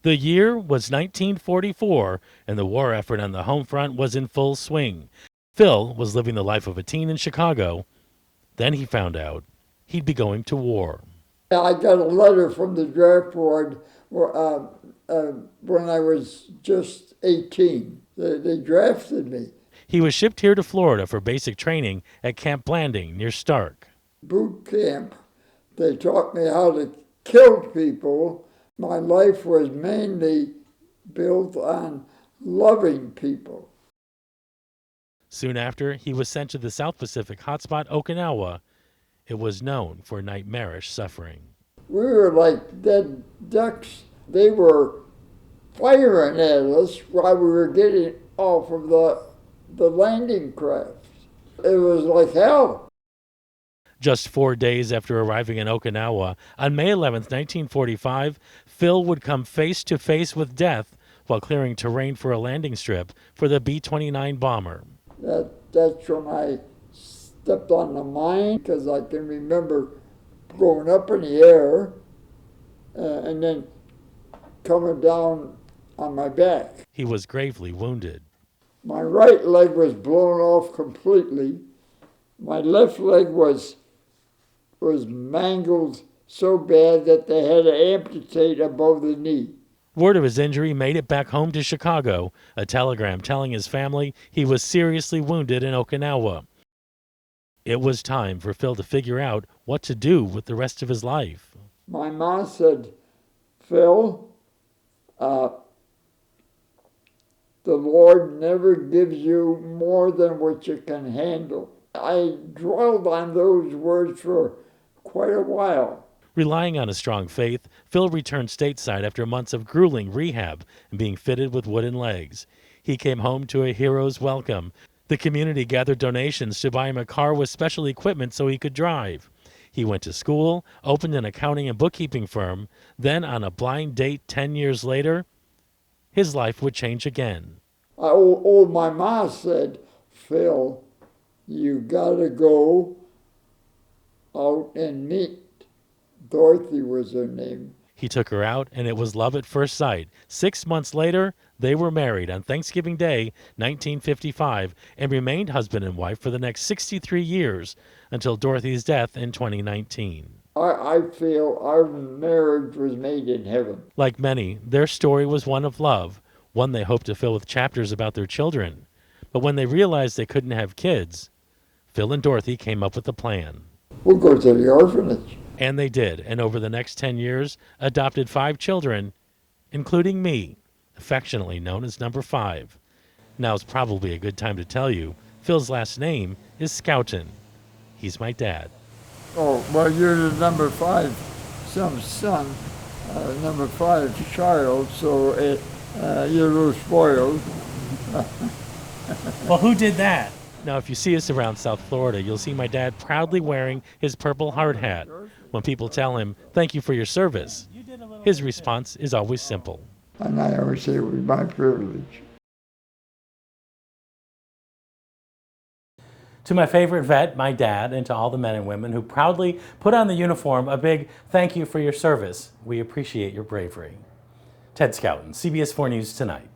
The year was 1944, and the war effort on the home front was in full swing. Phil was living the life of a teen in Chicago. Then he found out he'd be going to war. I got a letter from the draft board when I was just 18. They drafted me. He was shipped here to Florida for basic training at Camp Blanding near Stark. Boot camp. They taught me how to kill people. My life was mainly built on loving people. Soon after, he was sent to the South Pacific hotspot Okinawa. It was known for nightmarish suffering. We were like dead ducks. They were firing at us while we were getting off of the landing craft. It was like hell. Just 4 days after arriving in Okinawa, on May 11th, 1945, Phil would come face to face with death while clearing terrain for a landing strip for the B-29 bomber. That's when I stepped on the mine, because I can remember going up in the air and then coming down on my back. He was gravely wounded. My right leg was blown off completely. My left leg was mangled so bad that they had to amputate above the knee. Word of his injury made it back home to Chicago, a telegram telling his family he was seriously wounded in Okinawa. It was time for Phil to figure out what to do with the rest of his life. My mom said, Phil, the Lord never gives you more than what you can handle. I dwelled on those words for quite a while. Relying on a strong faith, Phil returned stateside after months of grueling rehab and being fitted with wooden legs. He came home to a hero's welcome. The community gathered donations to buy him a car with special equipment so he could drive. He went to school, opened an accounting and bookkeeping firm. Then, on a blind date 10 years later, his life would change again. My mom said, Phil, you gotta go out and meet. Dorothy was her name. He took her out, and it was love at first sight. 6 months later, they were married on Thanksgiving Day, 1955, and remained husband and wife for the next 63 years until Dorothy's death in 2019. I feel our marriage was made in heaven. Like many, their story was one of love, one they hoped to fill with chapters about their children. But when they realized they couldn't have kids, Phil and Dorothy came up with a plan. We'll go to the orphanage. And they did, and over the next 10 years, adopted 5 children, including me, affectionately known as number 5. Now's probably a good time to tell you, Phil's last name is Scouten. He's my dad. Oh, well, you're the number 5 son, number 5 child, so you're a little spoiled. Well, who did that? Now, if you see us around South Florida, you'll see my dad proudly wearing his purple hard hat. When people tell him, thank you for your service, his response is always simple. And I always say it was my privilege. To my favorite vet, my dad, and to all the men and women who proudly put on the uniform, a big thank you for your service. We appreciate your bravery. Ted Scouten, CBS 4 News Tonight.